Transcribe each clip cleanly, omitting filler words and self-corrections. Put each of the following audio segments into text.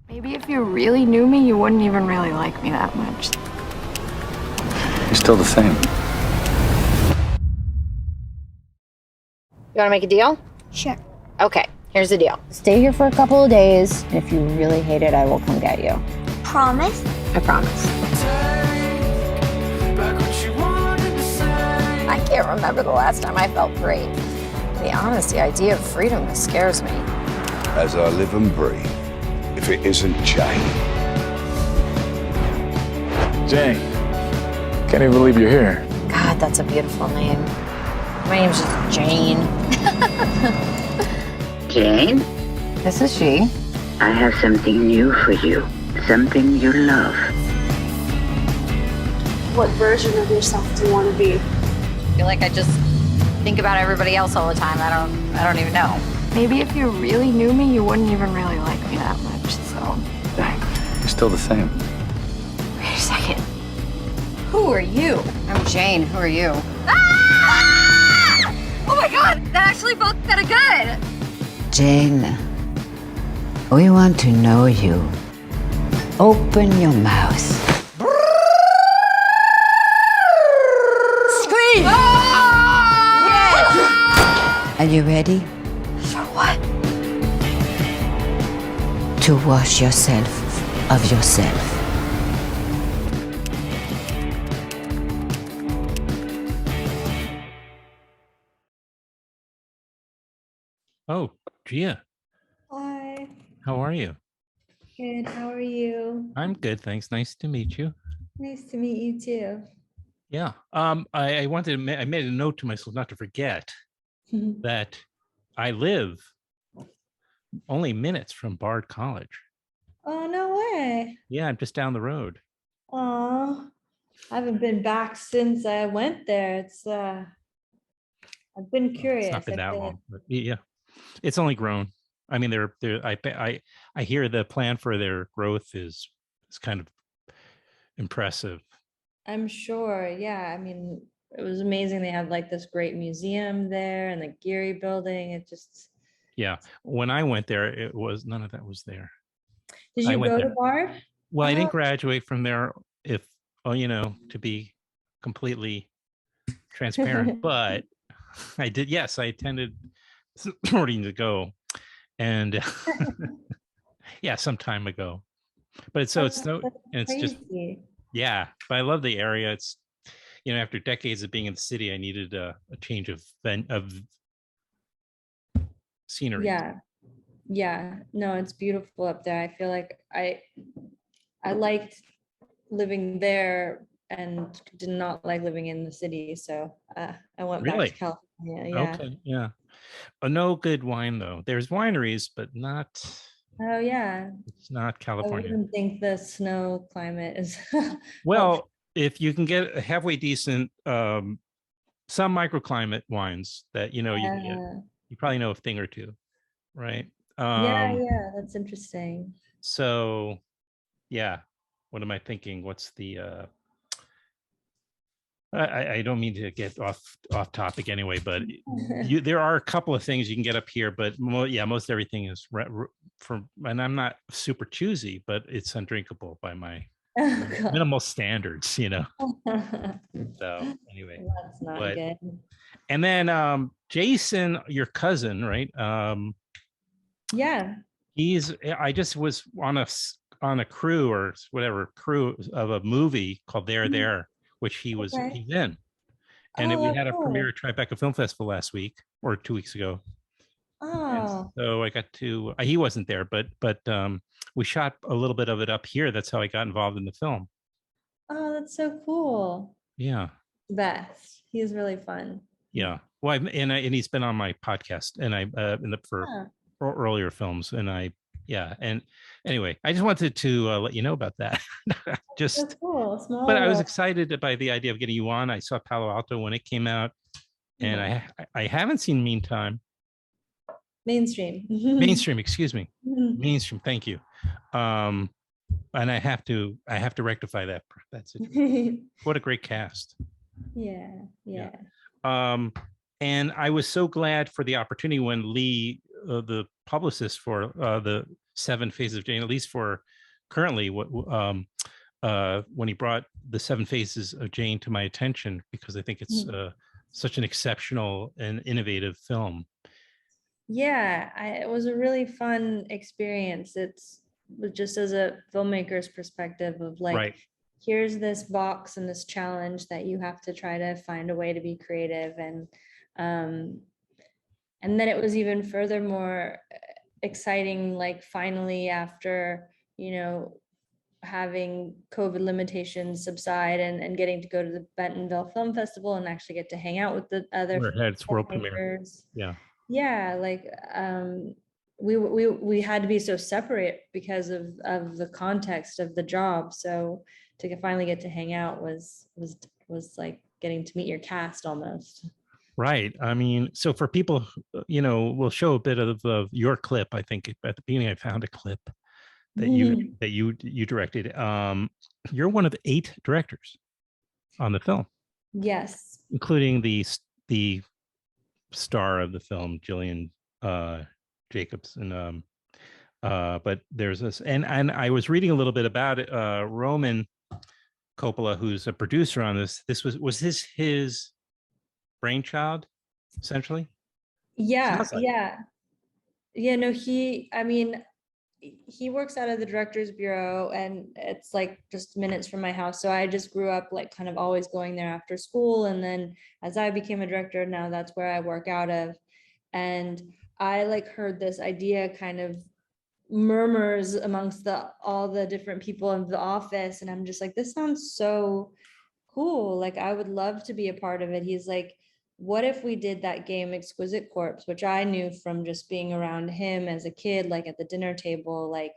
Maybe if you really knew me, you wouldn't even really like me that much. You're still the same. You want to make a deal? Sure. Okay, here's the deal. Stay here for a couple of days, and if you really hate it, I will come get you. Promise? I promise. I can't remember the last time I felt free. To be honest, the idea of freedom scares me. As I live and breathe, if it isn't Jane. Jane, can't even believe you're here. God, that's a beautiful name. My name's just Jane. Jane, This is she. I have something new for you. Something you love. What version of yourself do you want to be? I feel like I just think about everybody else all the time. I don't even know. Maybe if you really knew me, you wouldn't even really like me that much, so. You're still the same. Wait a second. Who are you? I'm Jane. Who are you? Ah! Oh my God, that actually felt kind of good. Jane, we want to know you. Open your mouth. Scream! Yes! Are you ready For what? to wash yourself of yourself? Oh, Gia, Hi. how are you? Good. How are you? I'm good, thanks. Nice to meet you. Nice to meet you too. Yeah. I wanted to I made a note to myself not to forget that I live only minutes from Bard College. Oh, no way. Yeah, I'm just down the road. Oh, I haven't been back since I went there. I've been curious. It's not been I that feel long, but yeah, it's only grown. I mean, I hear the plan for their growth is kind of impressive. I'm sure. Yeah. I mean, it was amazing. They had like this great museum there and the Geary building. It just, Yeah, when I went there, it was none of that was there. did I you went go there. to Bard? Well, I Oh, didn't graduate from there, if, to be completely transparent, but I did. Yes, I attended sorting to go, and yeah, some time ago. But it's so it's no, that's and it's just crazy. yeah. But I love the area. It's after decades of being in the city, I needed a change of scenery. Yeah. Yeah. No, it's beautiful up there. I feel like I liked living there and did not like living in the city. So I went back to Really? California. Yeah. Okay. Yeah. No good wine though. There's wineries, but not. Oh yeah. It's not I California. wouldn't think the snow climate is helpful. Well, if you can get a halfway decent, some microclimate wines that you can get, you probably know a thing or two, right? Yeah, that's interesting. So yeah, what am I thinking? What's the I don't mean to get off topic anyway, but there are a couple of things you can get up here, but most everything is from, and I'm not super choosy, but it's undrinkable by my Oh, God. minimal standards, So anyway, That's not good. and then Jason, your cousin, right? Yeah. I just was on a crew or whatever crew of a movie called There, which he's in. And we had a premiere at Tribeca Film Festival last week or 2 weeks ago. And Oh, so I got to, he wasn't there, but we shot a little bit of it up here. That's how I got involved in the film. oh, that's so cool. Yeah. Best. He's really fun. Yeah. Well, and he's been on my podcast and for earlier films, and and anyway, I just wanted to let you know about that. Just so cool. Small but I was world. excited by the idea of getting you on. I saw Palo Alto when it came out, and I haven't seen Meantime. Mainstream. Mainstream, excuse me. Mainstream, thank you. and I have to rectify that situation. What a great cast. Yeah. And I was so glad for the opportunity when Lee, the publicist for the 7 Phases of Jane, at least for currently, when he brought the 7 Phases of Jane to my attention, because I think it's such an exceptional and innovative film. Yeah, it was a really fun experience. It's just as a filmmaker's perspective of like, Right. here's this box and this challenge that you have to try to find a way to be creative. And then it was even furthermore exciting, like finally after, having COVID limitations subside and getting to go to the Bentonville Film Festival and actually get to hang out with the other Where it had its world premiere. filmmakers. Yeah, like we had to be so separate because of the context of the job. So to finally get to hang out was like getting to meet your cast almost. Right. I mean, so for people, we'll show a bit of your clip. I think at the beginning I found a clip that you directed. You're one of the 8 directors on the film. Yes. Including the star of the film, Gillian Jacobs, and but there's this, and I was reading a little bit about it. Roman Coppola, who's a producer on this. This was his brainchild, essentially. Yeah, like. yeah. No, he works out of the director's bureau, and it's like just minutes from my house. So I just grew up like kind of always going there after school. And then as I became a director, now that's where I work out of. And I like heard this idea kind of murmurs amongst all the different people in the office. And I'm just like, this sounds so cool. Like I would love to be a part of it. He's like, what if we did that game Exquisite Corpse, which I knew from just being around him as a kid, like at the dinner table. Like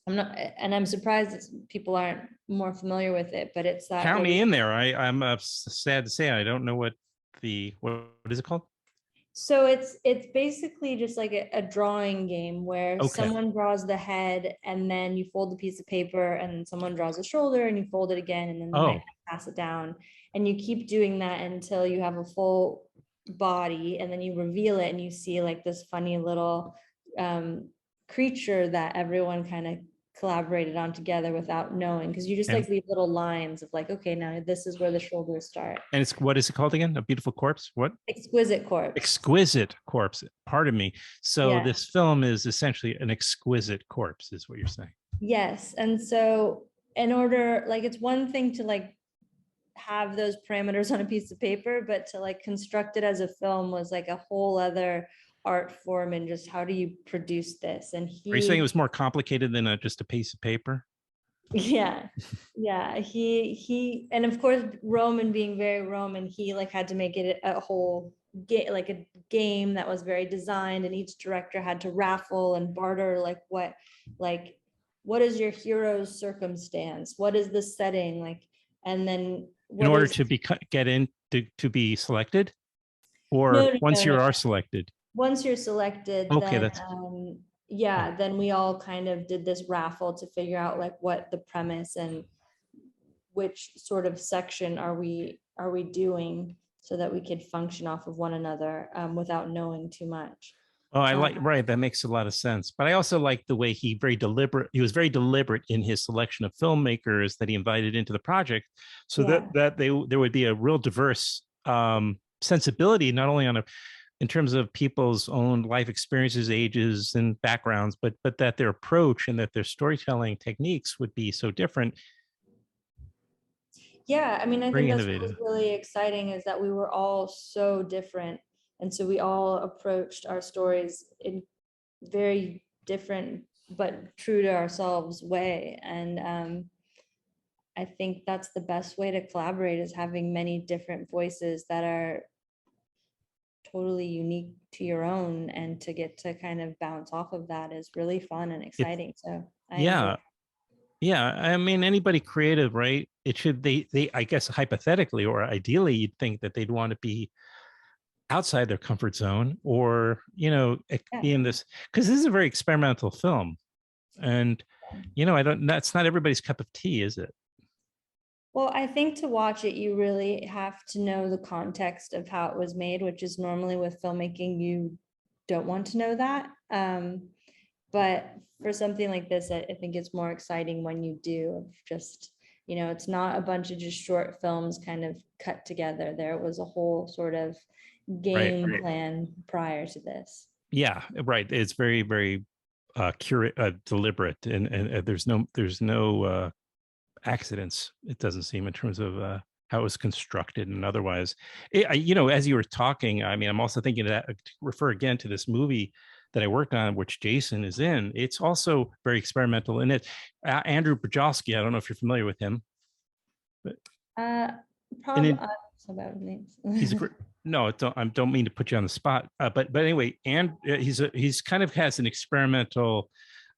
I'm surprised that people aren't more familiar with it, but it's that. Count me in there. I'm sad to say I don't know what is it called? So it's basically just like a drawing game where someone draws the head and then you fold the piece of paper, and someone draws the shoulder and you fold it again, and then you pass it down, and you keep doing that until you have a full body, and then you reveal it and you see like this funny little creature that everyone kind of collaborated on together without knowing, because you just like leave little lines of like, okay, now this is where the shoulders start. And what is it called again? A Beautiful Corpse? What? Exquisite Corpse. Exquisite Corpse. Pardon me. So this film is essentially an exquisite corpse, is what you're saying. Yes. And so in order, like, it's one thing to like have those parameters on a piece of paper, but to like construct it as a film was like a whole other art form. And just how do you produce this? And are you saying it was more complicated than just a piece of paper? Yeah. He and of course Roman being very Roman, he like had to make it a whole like a game that was very designed, and each director had to raffle and barter like what is your hero's circumstance, what is the setting, like, and then in order to be selected, or once you are selected. Once you're selected, okay, then we all kind of did this raffle to figure out like what the premise and which sort of section are we doing, so that we could function off of one another without knowing too much. Oh, I right. That makes a lot of sense. But I also like the way he was very deliberate in his selection of filmmakers that he invited into the project, so that there would be a real diverse sensibility, not only in terms of people's own life experiences, ages, and backgrounds, but that their approach and that their storytelling techniques would be so different. Yeah, I mean, I think that's what was really exciting, is that we were all so different. And so we all approached our stories in very different, but true to ourselves way. And I think that's the best way to collaborate, is having many different voices that are totally unique to your own, and to get to kind of bounce off of that is really fun and exciting. Yeah, I mean, anybody creative, right? It should, they I guess hypothetically or ideally, you'd think that they'd want to be outside their comfort zone, or be in this, because this is a very experimental film. And that's not everybody's cup of tea, is it? Well, I think to watch it, you really have to know the context of how it was made, which is normally with filmmaking, you don't want to know that. But for something like this, I think it's more exciting when you do. Just, it's not a bunch of just short films kind of cut together. There was a whole sort of game plan prior to this. Yeah, right. It's very, very deliberate, and there's no accidents, it doesn't seem, in terms of how it was constructed and otherwise. As you were talking, I mean, I'm also thinking that to refer again to this movie that I worked on, which Jason is in. It's also very experimental in it. Andrew Bajowski, I don't know if you're familiar with him, but probably about names. He's no, I don't mean to put you on the spot, but anyway, and he's kind of has an experimental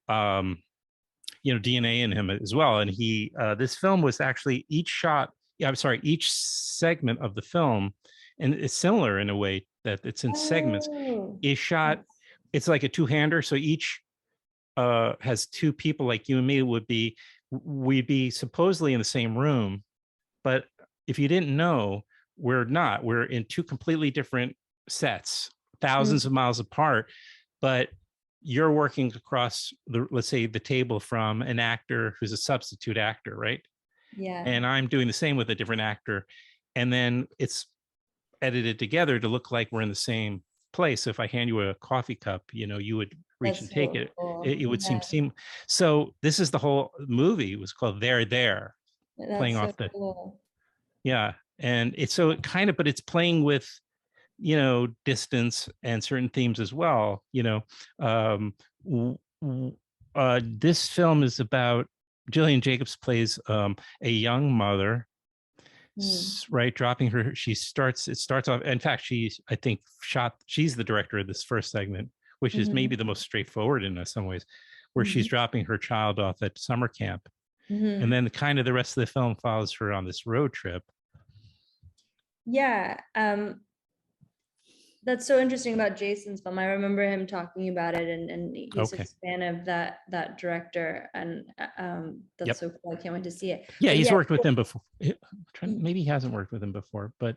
DNA in him as well. And this film was actually each segment of the film, and it's similar in a way that it's in segments, is shot. It's like a two-hander. So each has two people like you and me we'd be supposedly in the same room. But if you didn't know, we're not. We're in two completely different sets, thousands of miles apart. But you're working across let's say the table from an actor who's a substitute actor, right? Yeah. And I'm doing the same with a different actor. And then it's edited together to look like we're in the same place. So if I hand you a coffee cup, you would reach and take it. Cool. It would seem. So this is the whole movie. It was called There, playing off the. Cool. Yeah. And it's but it's playing with, distance and certain themes as well. This film is about Gillian Jacobs plays a young mother, right? Dropping her. It starts off. In fact, she's the director of this first segment, which is maybe the most straightforward in some ways, where she's dropping her child off at summer camp. And then kind of the rest of the film follows her on this road trip. Yeah. That's so interesting about Jason's film. I remember him talking about it, and he's a fan of that director, and that's so cool. I can't wait to see it. Yeah, he's worked with him before. Maybe he hasn't worked with him before, but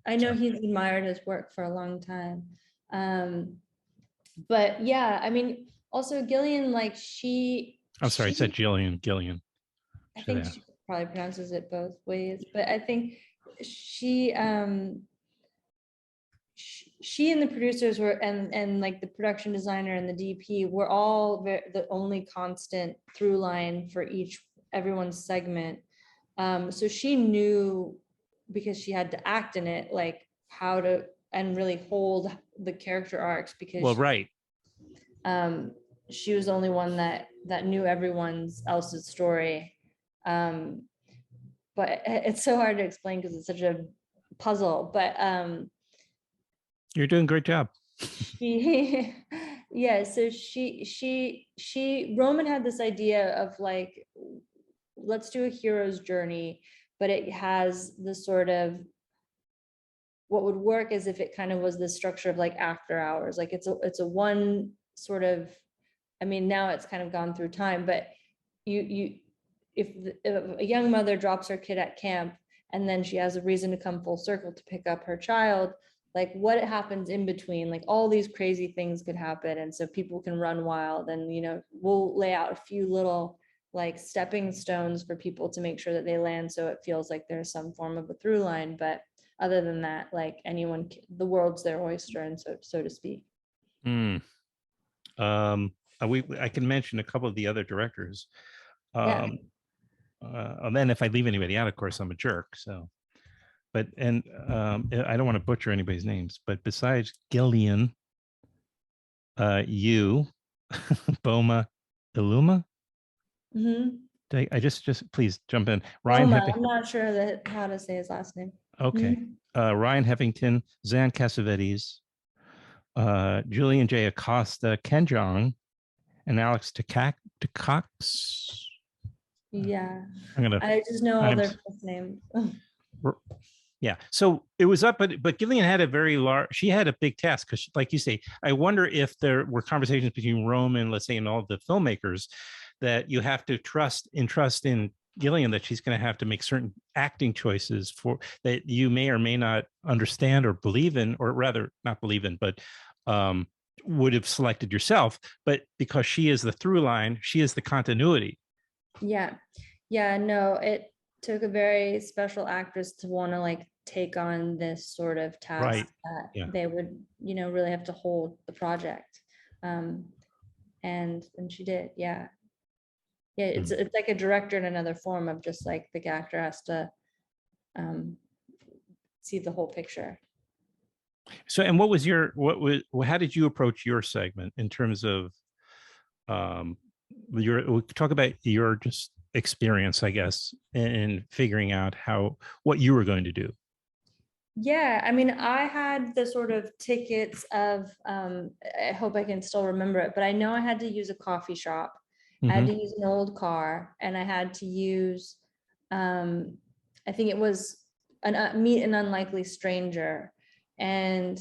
I know he's admired his work for a long time. But yeah, I mean, also Gillian, like I'm sorry, I said Gillian. I think she probably pronounces it both ways, but I think she and the producers were, and like the production designer and the DP were all the only constant through line for everyone's segment. So she knew, because she had to act in it, like how to and really hold the character arcs, because she was the only one that knew everyone else's story. But it's so hard to explain because it's such a puzzle. But you're doing a great job. So Roman had this idea of like, let's do a hero's journey, but it has the sort of, what would work is if it kind of was the structure of like After Hours. Like it's a one sort of, I mean, now it's kind of gone through time, but if a young mother drops her kid at camp and then she has a reason to come full circle to pick up her child, like what happens in between, like all these crazy things could happen. And so people can run wild, and, we'll lay out a few little like stepping stones for people to make sure that they land. So it feels like there's some form of a through line, but other than that, like the world's their oyster, and so to speak. I can mention a couple of the other directors. And then if I leave anybody out, of course, I'm a jerk. So, I don't want to butcher anybody's names, but besides Gillian, Boma Iluma. I just please jump in. Ryan. I'm not sure how to say his last name. Okay. Ryan Heffington, Zan Cassavetes, Julian J. Acosta, Ken Jeong, and Alex Takacs. Yeah. I just know all their first names. Yeah. So it was up, but Gillian had a very large, she had a big task because, like you say, I wonder if there were conversations between Rome and, let's say, and all the filmmakers, that you have to trust in Gillian, that she's going to have to make certain acting choices for that you may or may not understand or believe in, or rather not believe in, but would have selected yourself. But because she is the through line, she is the continuity. Yeah. Yeah, no, it took a very special actress to want to like take on this sort of task Right. that Yeah. they would, you know, really have to hold the project. And she did. Yeah. Yeah, it's like a director in another form of just like the actor has to see the whole picture. So, and how did you approach your segment in terms of we'll talk about your just experience, I guess, in figuring out what you were going to do. Yeah, I mean, I had the sort of tickets of, I hope I can still remember it, but I know I had to use a coffee shop. I had to use an old car, and I had to use, I think it was meet an unlikely stranger. And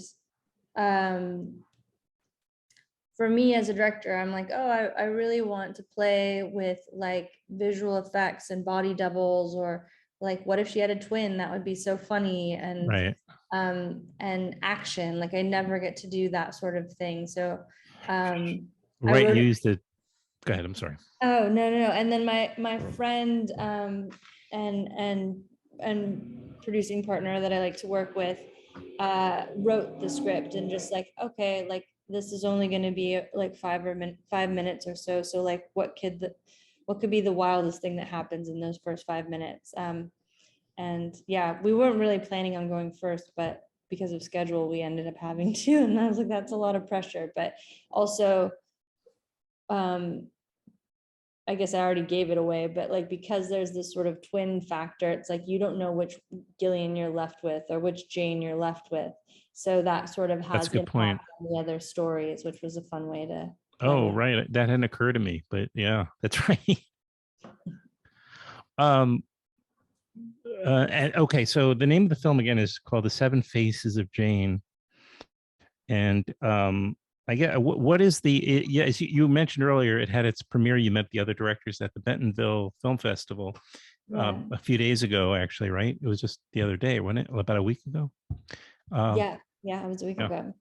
for me as a director, I'm like, oh, I really want to play with like visual effects and body doubles, or like, what if she had a twin? That would be so funny. And Right. And action, like I never get to do that sort of thing. So right, use the, go ahead, I'm sorry. Oh, no. And then my friend and producing partner that I like to work with wrote the script, and just like, okay, like this is only going to be like 5 minutes or so. So like what could be the wildest thing that happens in those first 5 minutes? And yeah, we weren't really planning on going first, but because of schedule, we ended up having to. And I was like, that's a lot of pressure. But also, I guess I already gave it away, but like, because there's this sort of twin factor, it's like, you don't know which Gillian you're left with or which Jane you're left with. So that sort of has a good point on the other stories, which was a fun way to. Oh, right. That hadn't occurred to me, but yeah, that's right. And okay, so the name of the film again is called The Seven Faces of Jane. And I get what is yeah, as you mentioned earlier, it had its premiere. You met the other directors at the Bentonville Film Festival a few days ago, actually, right? It was just the other day, wasn't it? About a week ago. Yeah, it was a week ago.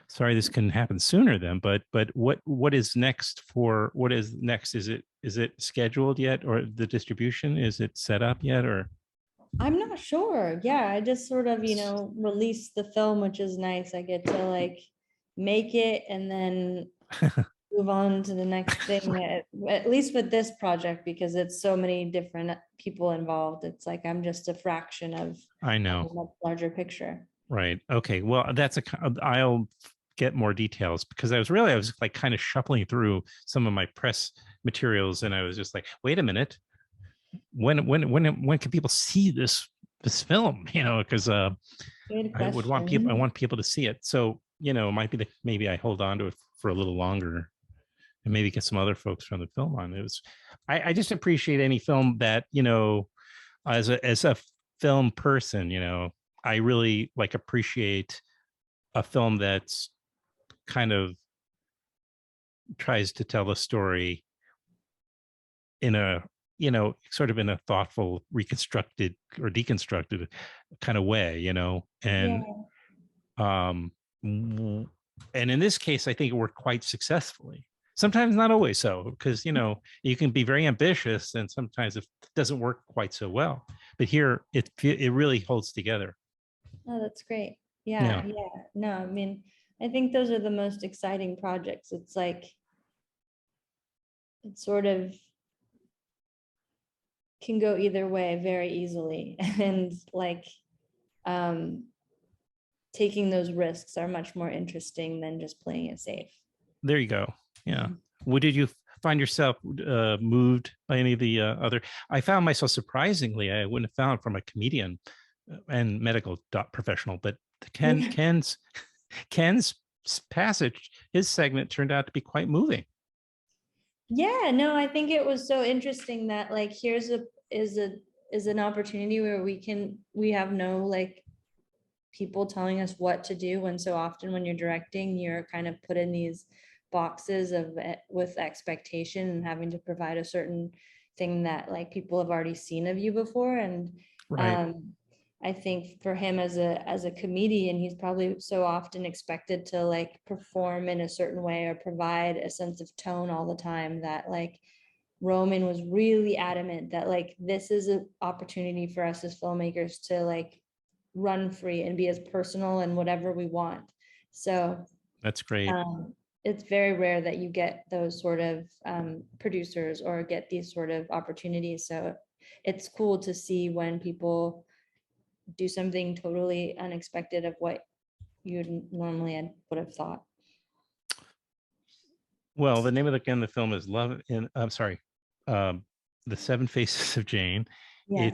Sorry, this couldn't happen sooner then, but what is next for, what is next? Is it scheduled yet, or the distribution, is it set up yet, or? I'm not sure. Yeah, I just sort of, released the film, which is nice. I get to like make it and then move on to the next thing, at least with this project, because it's so many different people involved. It's like I'm just a fraction of I know a much larger picture. Right. Okay. Well, I'll get more details, because I was like kind of shuffling through some of my press materials, and I was just like, wait a minute, when can people see this film? Because I want people to see it. So it might be maybe I hold on to it for a little longer, and maybe get some other folks from the film on. I just appreciate any film that as a film person, I really like appreciate a film that's kind of tries to tell a story in a sort of in a thoughtful, reconstructed or deconstructed kind of way, and and in this case, I think it worked quite successfully. Sometimes not always so, because you can be very ambitious, and sometimes it doesn't work quite so well. But here, it really holds together. Oh, that's great. Yeah. No, I mean, I think those are the most exciting projects. It's like, it sort of can go either way very easily. And like, taking those risks are much more interesting than just playing it safe. There you go. Yeah. What did you find yourself moved by any of the other? I found myself, surprisingly, I wouldn't have found from a comedian and medical professional, but Ken's passage, his segment turned out to be quite moving. Yeah, no, I think it was so interesting that like here's a is an opportunity where we have no like people telling us what to do, when so often when you're directing, you're kind of put in these boxes of with expectation and having to provide a certain thing that like people have already seen of you before. And Right. I think for him as a comedian, he's probably so often expected to like perform in a certain way or provide a sense of tone all the time, that like Roman was really adamant that like this is an opportunity for us as filmmakers to like run free and be as personal and whatever we want. So That's great. it's very rare that you get those sort of producers or get these sort of opportunities. So it's cool to see when people do something totally unexpected of what you normally would have thought. Well, the name of the film is Love in, I'm sorry, The Seven Faces of Jane. Yeah.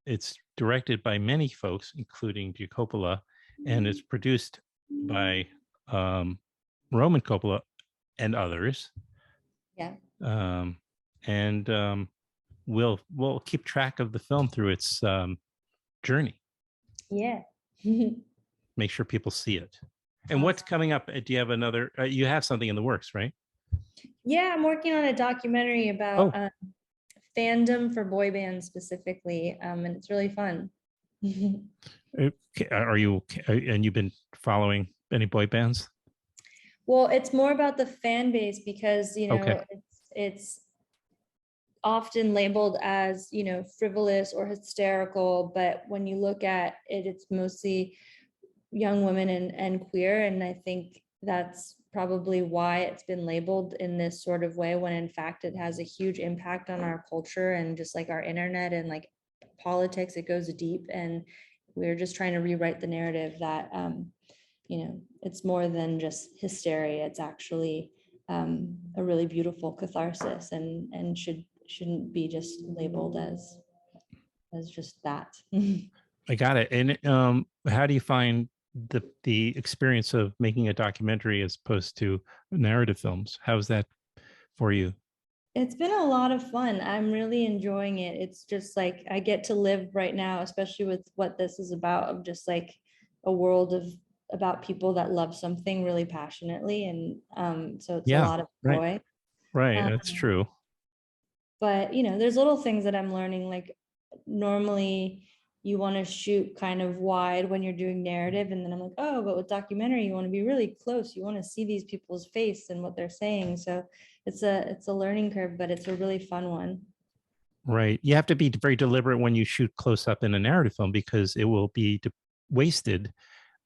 It's directed by many folks, including Gia Coppola, and it's produced by Roman Coppola and others. Yeah. And we'll keep track of the film through its journey. Yeah. Make sure people see it. And what's coming up? Do you have another? You have something in the works, right? Yeah, I'm working on a documentary about Oh. fandom for boy bands specifically, and it's really fun. Okay. Are you okay? And you've been following any boy bands? Well, it's more about the fan base because, you know, Okay. it's often labeled as, you know, frivolous or hysterical, but when you look at it, it's mostly young women and queer. And I think that's probably why it's been labeled in this sort of way, when in fact it has a huge impact on our culture and just like our internet and like politics. It goes deep, and we're just trying to rewrite the narrative that you know, it's more than just hysteria. It's actually a really beautiful catharsis, and shouldn't be just labeled as just that. I got it. And how do you find the experience of making a documentary as opposed to narrative films? How's that for you? It's been a lot of fun. I'm really enjoying it. It's just like I get to live right now, especially with what this is about, of just like a world of about people that love something really passionately. And so it's a Yeah, lot of right. joy. Right. That's true. But you know, there's little things that I'm learning. Like normally you want to shoot kind of wide when you're doing narrative, and then I'm like, oh, but with documentary you want to be really close. You want to see these people's face and what they're saying. So it's a learning curve, but it's a really fun one. Right. You have to be very deliberate when you shoot close up in a narrative film because it will be wasted.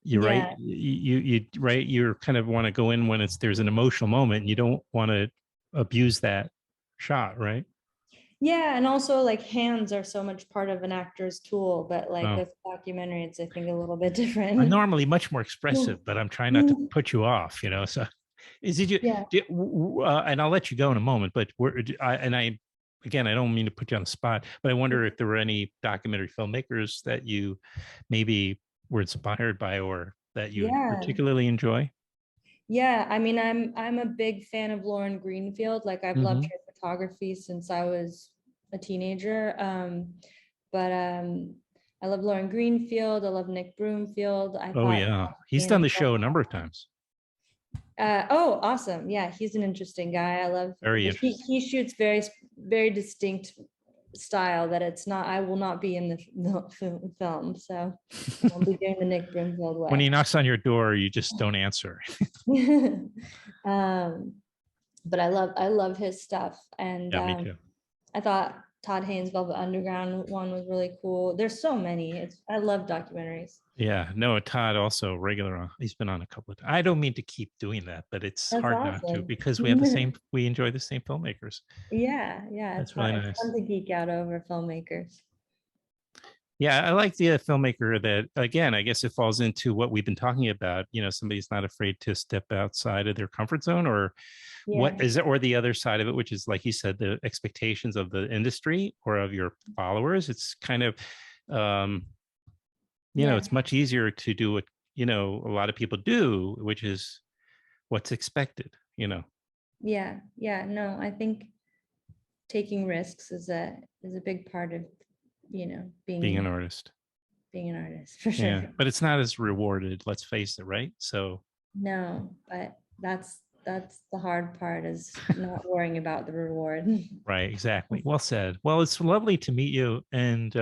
You're right. Yeah. You right. You kind of want to go in when there's an emotional moment. And you don't want to abuse that shot, right? Yeah, and also like hands are so much part of an actor's tool, but like Oh. with documentary, it's I think a little bit I'm different. normally much more expressive, but I'm trying not to put you off, you know. So is it you? Yeah. And I'll let you go in a moment, but again, I don't mean to put you on the spot, but I wonder if there were any documentary filmmakers that you maybe were inspired by or that you Yeah. particularly enjoy. Yeah, I mean, I'm a big fan of Lauren Greenfield. Like I've loved her photography since I was a teenager. But I love Lauren Greenfield. I love Nick Broomfield. I Oh thought yeah, he's done the show a number of times. oh, awesome. Yeah, he's an interesting guy. I love Very he interesting. shoots very distinct style that it's not, I will not be in the film. So I'll be doing the Nick Broomfield way. When he knocks on your door, you just don't answer. But I love his stuff. And Yeah, me too. I thought Todd Haynes' Velvet Underground one was really cool. There's so many. I love documentaries. Yeah, no, Todd also regular. He's been on a couple of times. I don't mean to keep doing that, but it's That's hard not to awesome. because we enjoy the same filmmakers. Yeah, That's it's really fun. nice. It's fun to geek out over filmmakers. Yeah, I like the filmmaker that, again, I guess it falls into what we've been talking about. You know, somebody's not afraid to step outside of their comfort zone, or what is it, or the other side of it, which is, like you said, the expectations of the industry or of your followers. It's kind of, you know, it's much easier to do what, you know, a lot of people do, which is what's expected, you know. Yeah, no, I think taking risks is a big part of you know, being an artist. being an artist for sure. Yeah, but it's not as rewarded, let's face it, right? So No, but that's the hard part, is not worrying about the reward. right, exactly. Well said. Well, it's lovely to meet you. And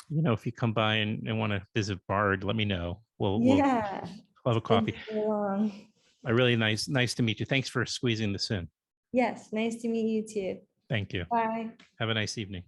if you come by and want to visit Bard, let me know. We'll Yeah. have a It's been coffee. so long. A really nice to meet you. Thanks for squeezing this in. Yes, nice to meet you too. Thank you. Bye. Have a nice evening.